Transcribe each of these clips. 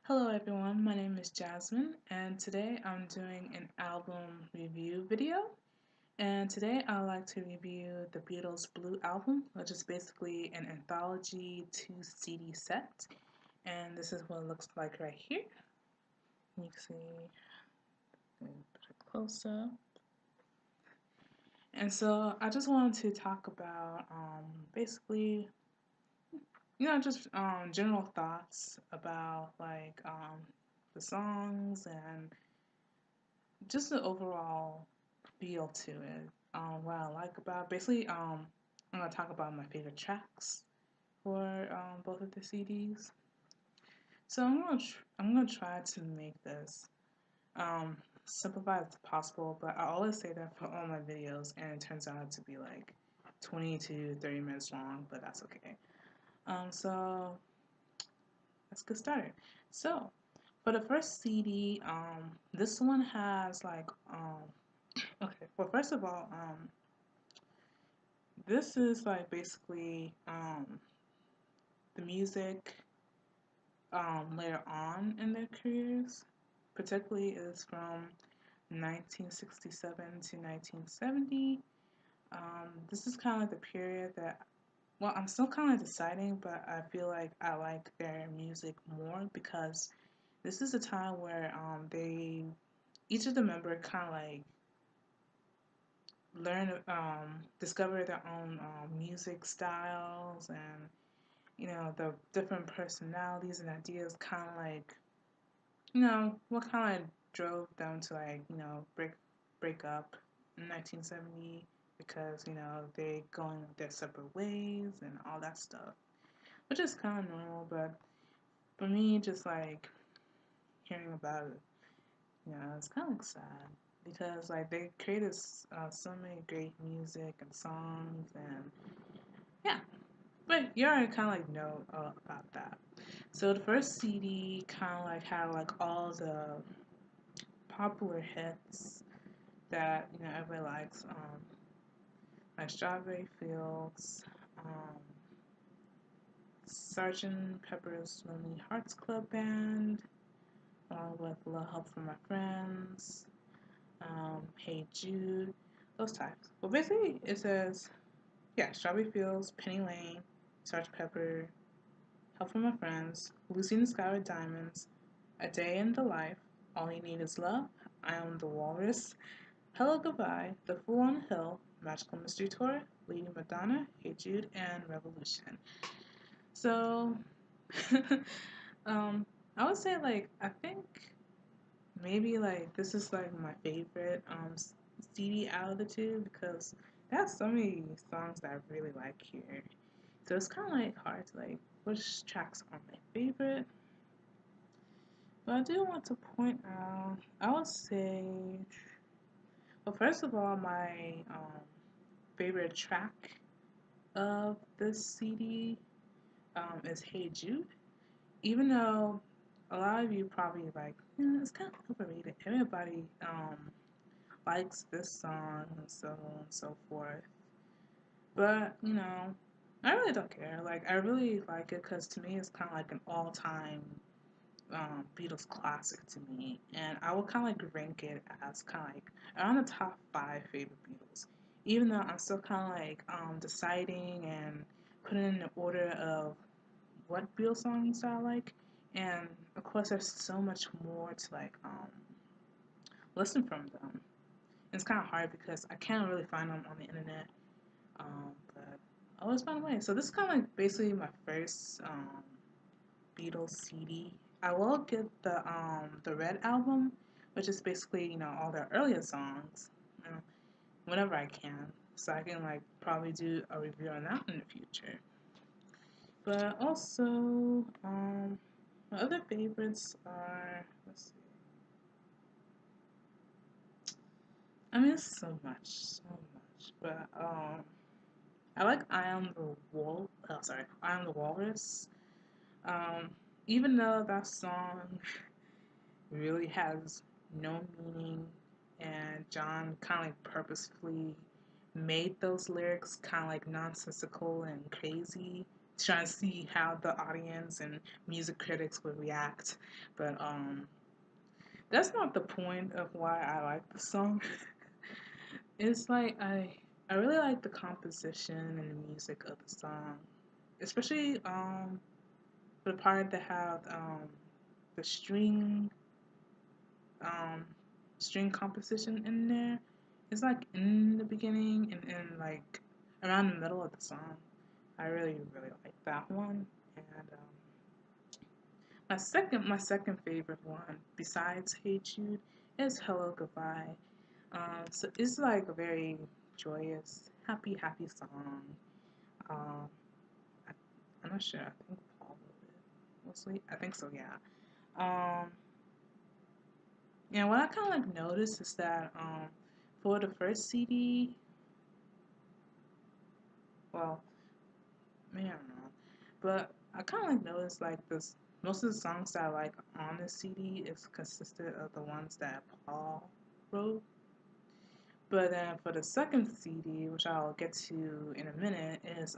Hello everyone, my name is Jasmine and today I'm doing an album review video. And today I'd like to review the Beatles Blue Album, which is basically an anthology 2 CD set. And this is what it looks like right here. You can see, let me put it close up. And so I just wanted to talk about basically, just general thoughts about the songs and just the overall feel to it. What I like about basically, I'm gonna talk about my favorite tracks for both of the CDs. So I'm gonna try to make this simplified as possible, but I always say that for all my videos, and it turns out to be like 20 to 30 minutes long, but that's okay. So let's get started. So for the first CD, this one has okay. Well, first of all, this is like basically the music later on in their careers, particularly is from 1967 to 1970. This is kind of like the period that, well, I'm still kind of deciding, but I feel like I like their music more because this is a time where each of the members kind of like discover their own music styles and the different personalities and ideas kind of like what kind of drove them to break up in 1970 because they going their separate ways and all that stuff, which is kind of normal. But for me, just like hearing about it, it's kind of like sad because like they created so many great music and songs and yeah. But you already kind of like know about that. So the first CD kind of like had like all the popular hits that everybody likes, like Strawberry Fields, um, Sergeant Pepper's Lonely Hearts Club Band, along with A Little Help from My Friends, Hey Jude, those types. Well, basically it says, yeah, Strawberry Fields, Penny Lane, Sergeant Pepper, Help from My Friends, Lucy in the Sky with Diamonds, A Day in the Life, All You Need Is Love, I Am the Walrus, Hello Goodbye, The Fool on the Hill, Magical Mystery Tour, Lady Madonna, Hey Jude, and Revolution. So, um, I would say I think maybe this is like my favorite CD out of the two because there's so many songs that I really like here. So it's kind of like hard to like which tracks are my favorite. But I do want to point out, I would say, well, first of all, my favorite track of this CD is Hey Jude. Even though a lot of you probably like, it's kind of overrated. Everybody likes this song and so on and so forth. But, I really don't care. Like, I really like it because to me it's kind of like an all time Beatles classic to me, and I would kind of like rank it as kind of like around the top 5 favorite Beatles. Even though I'm still kind of like deciding and putting in the order of what Beatles songs I like, and of course there's so much more to like listen from them. It's kind of hard because I can't really find them on the internet, but I always find a way. So this is kind of like basically my first Beatles CD. I will get the Red album, which is basically all their earlier songs, whenever I can, so I can like probably do a review on that in the future. But also, my other favorites are, let's see. I mean, it's so much, so much. But I like I Am the Wall. Oh, sorry, I Am the Walrus. Um, Even though that song really has no meaning, and John kind of like purposefully made those lyrics kind of like nonsensical and crazy trying to see how the audience and music critics would react. But that's not the point of why I like the song. It's like I really like the composition and the music of the song, especially the part that have the um string composition in there. It's like in the beginning and like around the middle of the song. I really like that one. And my second favorite one besides Hey Jude is Hello Goodbye. So it's like a very joyous, happy song. Um, I, I'm not sure. I think Paul wrote it mostly. I think so. Yeah. Um, and what I kind of like noticed is that for the first CD, well, maybe I don't know, but I kind of like noticed like this. Most of the songs that I like on the CD is consisted of the ones that Paul wrote. But then for the second CD, which I'll get to in a minute, is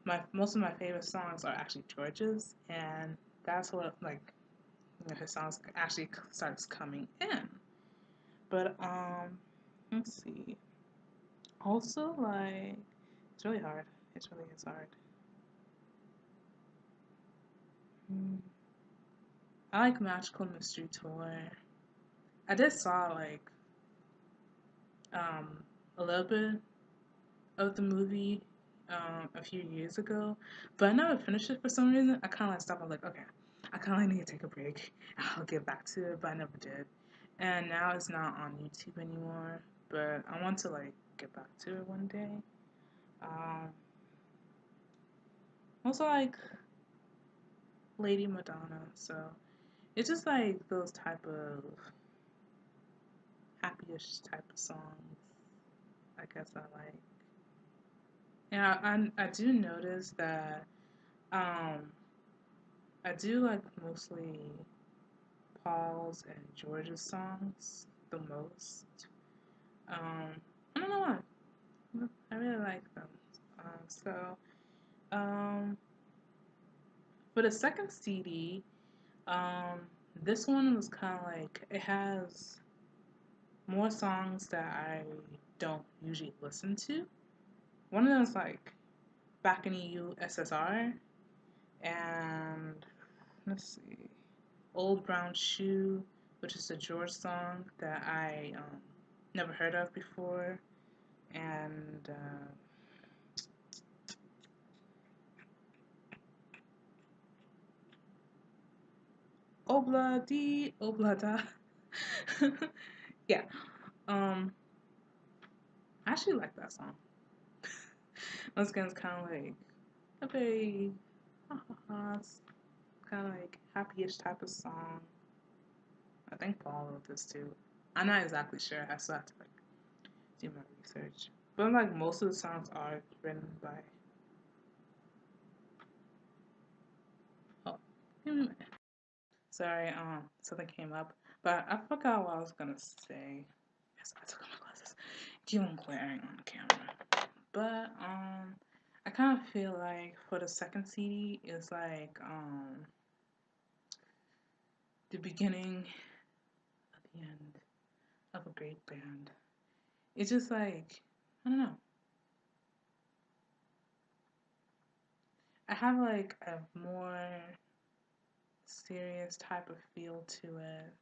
my most of my favorite songs are actually George's, and that's what like his songs actually starts coming in. But let's see. Also, like it's really hard. It really is hard. Hmm. I like Magical Mystery Tour. I did saw like um a little bit of the movie a few years ago, but I never finished it for some reason. I kind of like stopped. I was like, okay, I kind of like need to take a break. I'll get back to it, but I never did. And now it's not on YouTube anymore, but I want to like get back to it one day. Um, also like Lady Madonna, so it's just like those type of happy-ish type of songs. I guess I like. Yeah, I do notice that um, I do like mostly Paul's and George's songs the most. Um, I don't know why. I really like them. So um, for the second CD, um, this one was kind of like it has more songs that I don't usually listen to. One of them is like Back in the USSR, and let's see, Old Brown Shoe, which is a George song that I never heard of before, and Obla Di Oblada. Yeah, um, I actually like that song. Once again, it's kind of like a very kind of like happy-ish type of song. I think Paul wrote this too. I'm not exactly sure. I still have to like do my research. But like most of the songs are written by. Oh, give me a minute. Sorry, something came up, but I forgot what I was gonna say. Yes, I took off my glasses. Keep on glaring on the camera. But I kind of feel like for the second CD is like the beginning of the end of a great band. It's just like I don't know. I have like a more serious type of feel to it.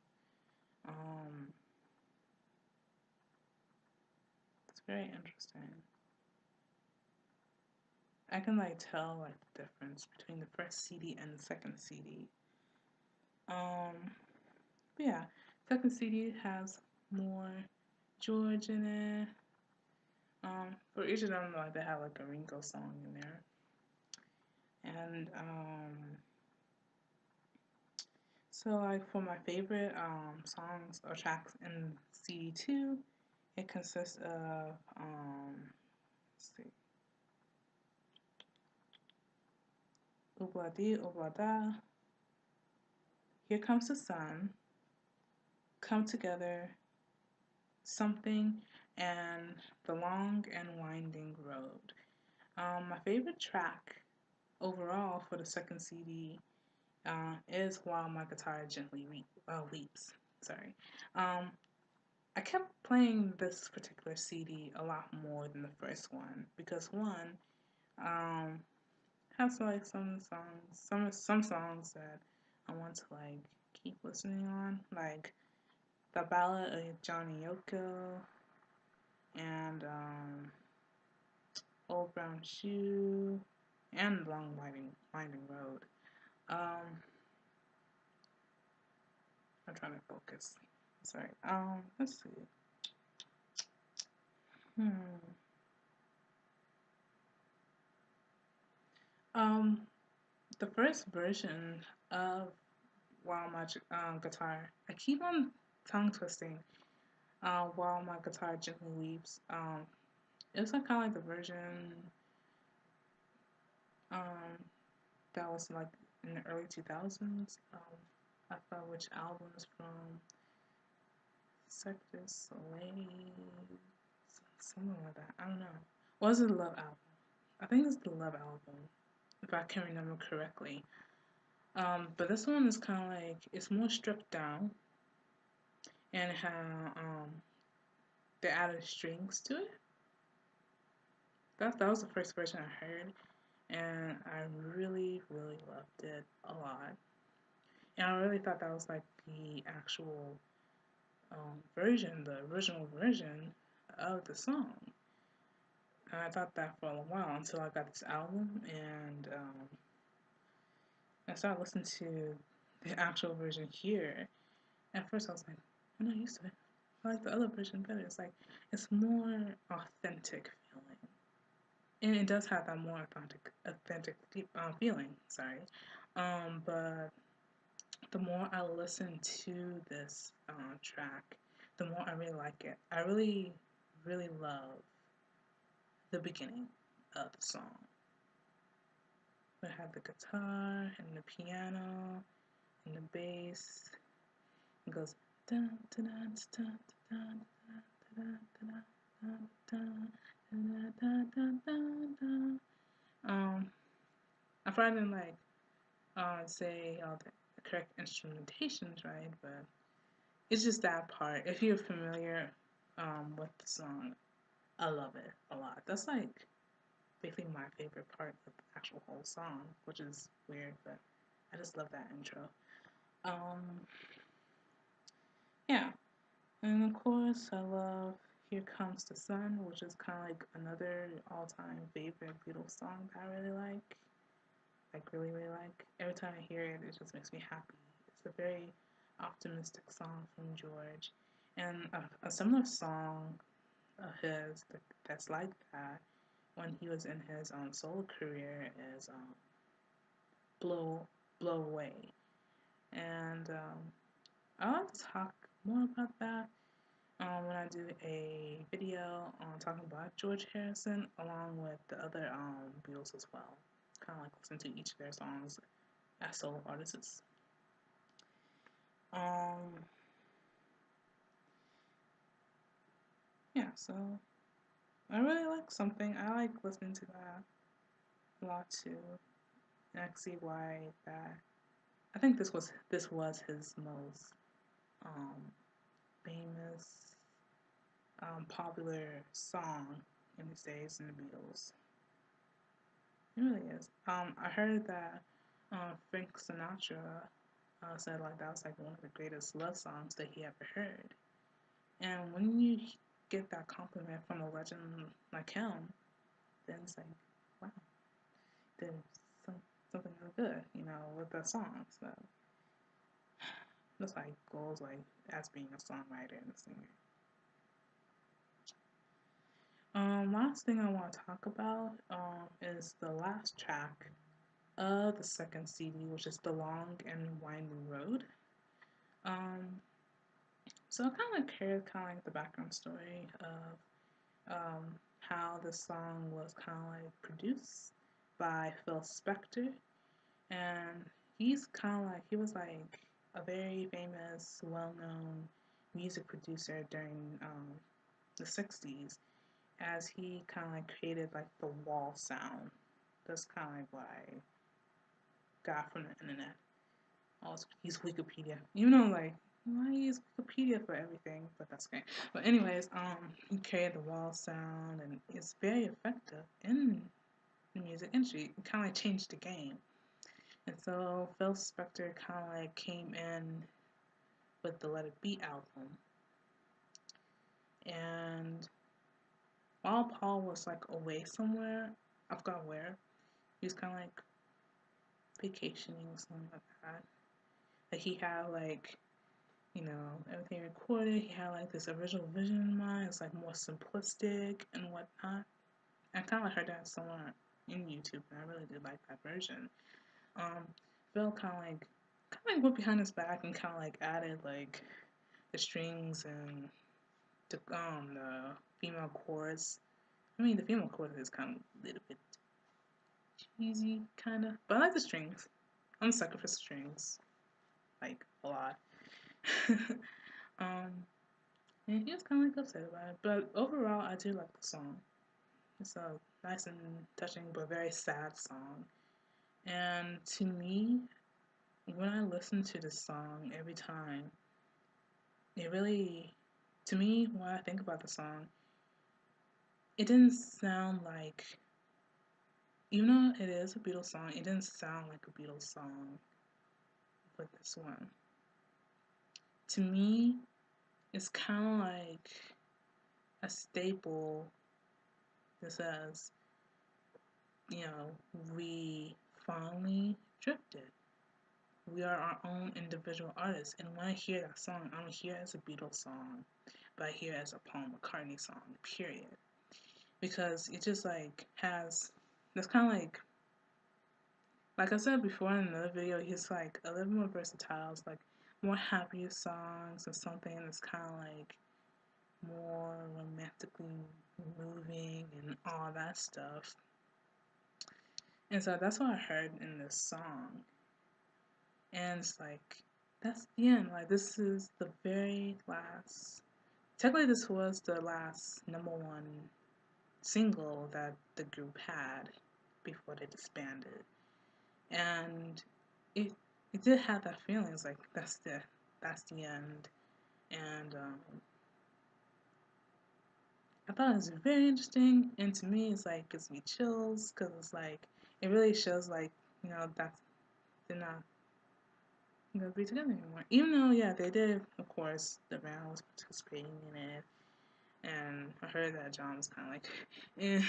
Um, it's very interesting. I can like tell like the difference between the first CD and the second CD. Um, but yeah, second CD has more George in it. For each of them, like they have like a Ringo song in there, and so like for my favorite songs or tracks in CD two, it consists of let's see, Obladi Oblada, Here Comes the Sun, Come Together, Something, and The Long and Winding Road. My favorite track overall for the second CD is While My Guitar Gently Weeps. Sorry. Um, I kept playing this particular CD a lot more than the first one because one um, has like some songs that I want to like keep listening on, like the Ballad of Johnny Yoko and Old Brown Shoe and Long Winding Road. Um, I'm trying to focus. Sorry. Let's see. Hmm. Um, the first version of While My Guitar, I keep on tongue twisting. While My Guitar Gently Weeps. It was like kind of like the version um that was like in the early 2000s. I forgot which album is from. Sector Soleil, something like that. I don't know. Was it the Love album? I think it's the Love album, if I can remember correctly. But this one is kind of like it's more stripped down, and how they added strings to it. That was the first version I heard, and I really loved it a lot. And I really thought that was like the actual version, the original version of the song. And I thought that for a while until I got this album, and I started listening to the actual version here. At first, I was like, I'm not used to it. I like the other version better. It's like it's more authentic feeling, and it does have that more authentic feeling. Sorry, but the more I listen to this track, the more I really like it. I really love the beginning of the song. We have the guitar and the piano and the bass. It goes dun dun dun dun dun dun dun dun dun dun dun dun. I probably didn't like say all the correct instrumentations right, but it's just that part. If you're familiar with the song, I love it a lot. That's like basically my favorite part of the actual whole song, which is weird, but I just love that intro. Um, yeah, and of course I love "Here Comes the Sun," which is kind of like another all-time favorite Beatles song that I really like really like. Every time I hear it, it just makes me happy. It's a very optimistic song from George, and a similar song of his that's like that when he was in his solo career is "Blow Blow Away," and I like to talk more about that when I do a video on talking about George Harrison along with the other Beatles as well. Kind of like listen to each of their songs as solo artists. Um, yeah, so I really like something. I like listening to that a lot too, and I can see why that. I think this was his most um, famous popular song in these days in the Beatles. It really is. I heard that Frank Sinatra said like that was like one of the greatest love songs that he ever heard. And when you get that compliment from a legend like him, then it's like, wow, there's some, something really good, with that song. So that's like goals like as being a songwriter and a singer. Last thing I want to talk about is the last track of the second CD, which is The Long and Winding Road. Um, so I kind of heard kind of like the background story of how the song was kind of like produced by Phil Spector, and he was like a very famous, well-known music producer during the '60s, as he kind of like created like the wall sound. That's kind of like what I got from the internet. I was use Wikipedia, even though like why use Wikipedia for everything, but that's okay. But anyways, he created the wall sound, and it's very effective in the music industry. It kind of like changed the game. And so Phil Spector kind of like came in with the Let It Be album, and while Paul was like away somewhere, I forgot where, he was kind of like vacationing or something like that. Like he had like, you know, everything recorded. He had like this original vision in mind. It's like more simplistic and whatnot. I kind of heard that somewhere in YouTube, and I really did like that version. Um, Phil kind of like went behind his back and kind of like added like the strings and the female chorus. I mean, the female chorus is kind of a little bit cheesy, kind of, but I like the strings. I'm a sucker for strings, like a lot. um, and he was kind of like upset about it, but overall, I do like the song. It's a nice and touching, but very sad song. And to me, when I listen to this song every time, it really, to me, when I think about the song, it didn't sound like, even though it is a Beatles song, it didn't sound like a Beatles song with this one. To me, it's kind of like a staple that says, you know, we finally drifted. We are our own individual artists. And when I hear that song, I don't hear it as a Beatles song, but I hear it as a Paul McCartney song, period. Because it just like has, that's kind of like I said before in another video, he's like a little more versatile. It's like more happier songs or something that's kind of like more romantically moving and all that stuff. And so that's what I heard in this song. And it's like, that's the end. Like, this is the very last. Technically, this was the last #1 single that the group had before they disbanded. And it it did have that feeling. It's like, that's the end. And I thought it was very interesting. And to me, it's like, gives me chills because it's like, it really shows like, you know, that's, they're not gonna be together anymore. Even though, yeah, they did, of course, the band was participating in it, and I heard that John was kind of like, eh,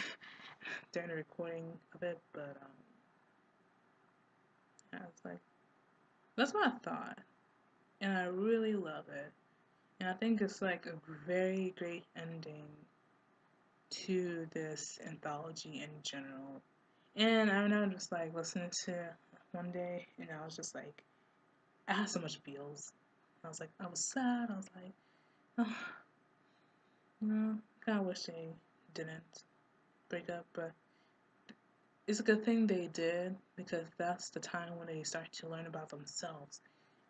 during the recording of it, but I was like, that's what I thought, and I really love it, and I think it's like a very great ending to this anthology in general. And I remember just like listening to it one day, and I was just like, I had so much feels. I was like, I was sad. I was like, oh, you know, kind of wish they didn't break up, but it's a good thing they did because that's the time when they start to learn about themselves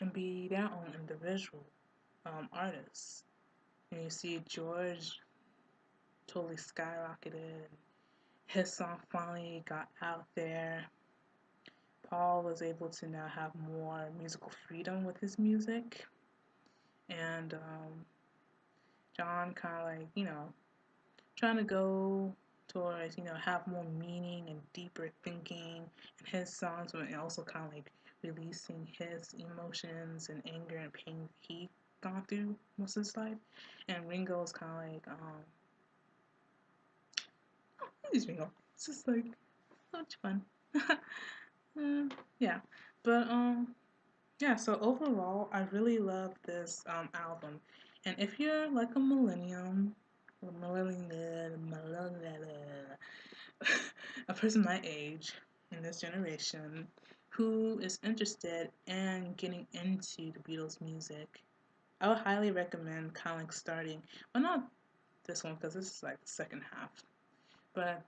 and be their own individual artists. And you see George totally skyrocketed. His song finally got out there. Paul was able to now have more musical freedom with his music. And John kind of like, you know, trying to go towards, you know, have more meaning and deeper thinking in his songs, but also kind of like releasing his emotions and anger and pain that he gone through most of his life. And Ringo's kind of like, oh, he's Ringo. It's just like so much fun. Yeah, but yeah. So overall, I really love this album, and if you're like a millennium, a person my age in this generation who is interested in getting into the Beatles music, I would highly recommend kind of like starting, well, not this one because this is like the second half, but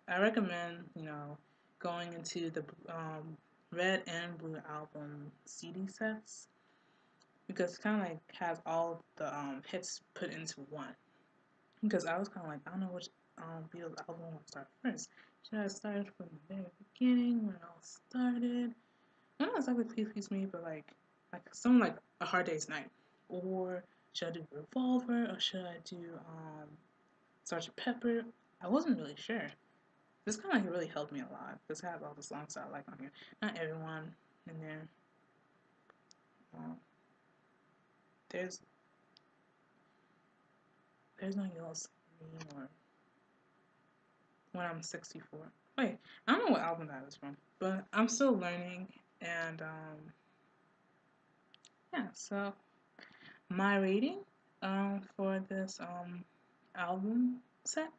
I recommend, you know, going into the Red and Blue album CD sets because it kind of like has all the hits put into one. because I was kind of like, I don't know which Beatles album I want to start first. Should I start from the very beginning when it all started? I don't know exactly Please Please Me, but like something like A Hard Day's Night, or should I do Revolver, or should I do Sergeant Pepper? I wasn't really sure. This kind of like really helped me a lot. This has all the songs that I like on here. Not everyone in there. Um, there's no Yellow Submarine or When I'm 64. Wait, I don't know what album that is from, but I'm still learning. And yeah, so my rating for this album set,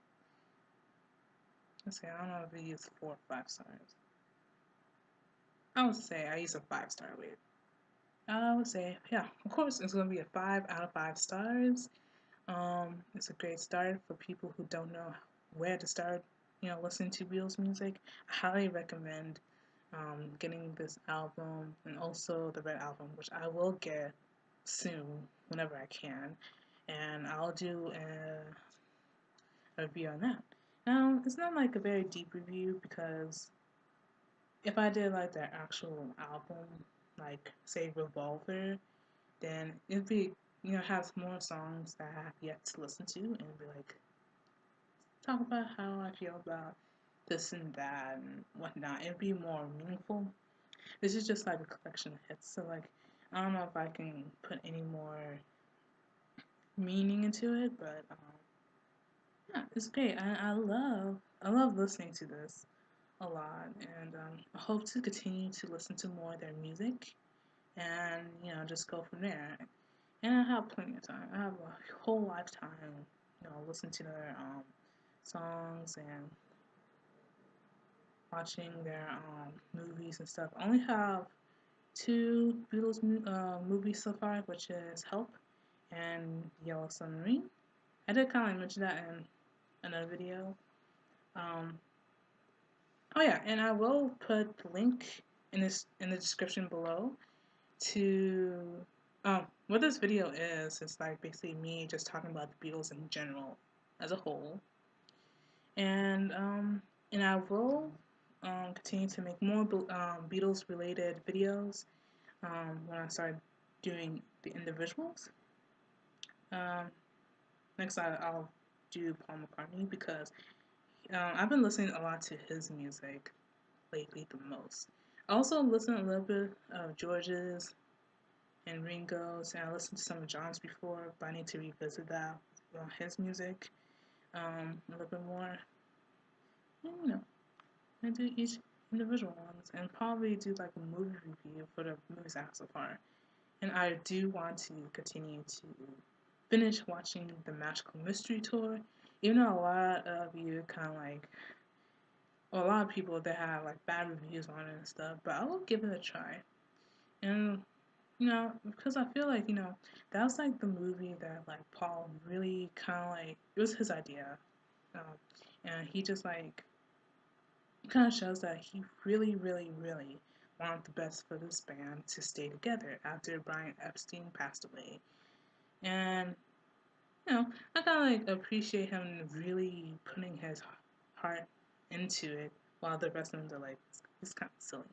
let's see, I don't know if I use 4 or 5 stars. I would say I use a 5 star rate. I would say, yeah, of course, it's going to be a 5 out of 5 stars. It's a great start for people who don't know where to start, listening to Beatles music. I highly recommend getting this album and also the Red Album, which I will get soon whenever I can, and I'll do a review on that. Now, it's not like a very deep review because if I did like their actual album, like say Revolver, then it'd be has more songs that I have yet to listen to and be like talk about how I feel about this and that and whatnot. It'd be more meaningful. This is just like a collection of hits, so like I don't know if I can put any more meaning into it, but yeah, it's great. I love listening to this a lot, and I hope to continue to listen to more of their music, and just go from there. And I have plenty of time. I have a whole lifetime, listen to their songs and watching their movies and stuff. I only have two Beatles movies so far, which is Help and Yellow Submarine. I did kind of mention that in another video. Um, oh yeah, and I will put the link in the description below to what this video is. It's like basically me just talking about the Beatles in general as a whole, and I will continue to make more Beatles related videos when I start doing the individuals. Um, next, I'll do Paul McCartney because I've been listening a lot to his music lately the most. I also listen a little bit of George's and Ringo's, and I listened to some of John's before, but I need to revisit that his music a little bit more. And, and do each individual ones, and probably do like a movie review for the movies I have so far. And I do want to continue to finish watching the Magical Mystery Tour, even though a lot of you kind of like, well, a lot of people that have like bad reviews on it and stuff, but I will give it a try. And because I feel like that was like the movie that like Paul really kind of like it was his idea, um, and he just like kind of shows that he really, really, really wanted the best for this band to stay together after Brian Epstein passed away. And, I kind of like appreciate him really putting his heart into it while the rest of them are like, it's kind of silly,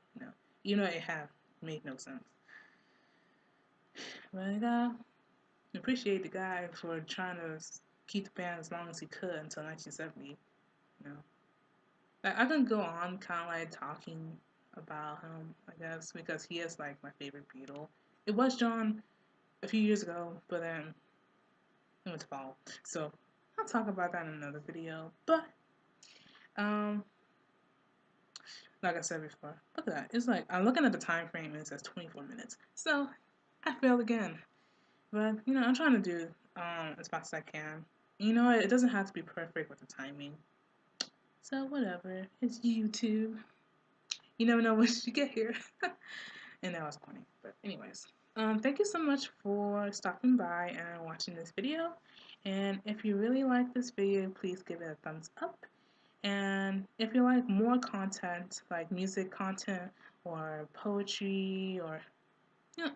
it had made no sense. But appreciate the guy for trying to keep the band as long as he could until 1970, you know. I can go on kind of like talking about him, I guess, because he is like my favorite Beatle. It was John a few years ago, but then it went to Paul. So I'll talk about that in another video. But um, like I said before, look at that. It's like I'm looking at the time frame and it says 24 minutes. So I failed again. But I'm trying to do as fast as I can. It doesn't have to be perfect with the timing. So whatever. It's YouTube. You never know what you get here. And that was corny. But anyways, thank you so much for stopping by and watching this video. And if you really like this video, please give it a thumbs up. And if you like more content, like music content or poetry or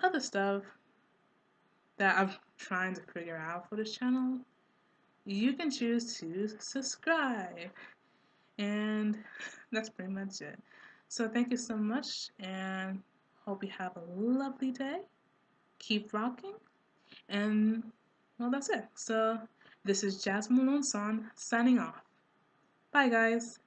other stuff that I'm trying to figure out for this channel, you can choose to subscribe. And that's pretty much it. So thank you so much, and hope you have a lovely day. Keep rocking, and well, that's it. So this is Jasmine Lonson signing off. Bye, guys.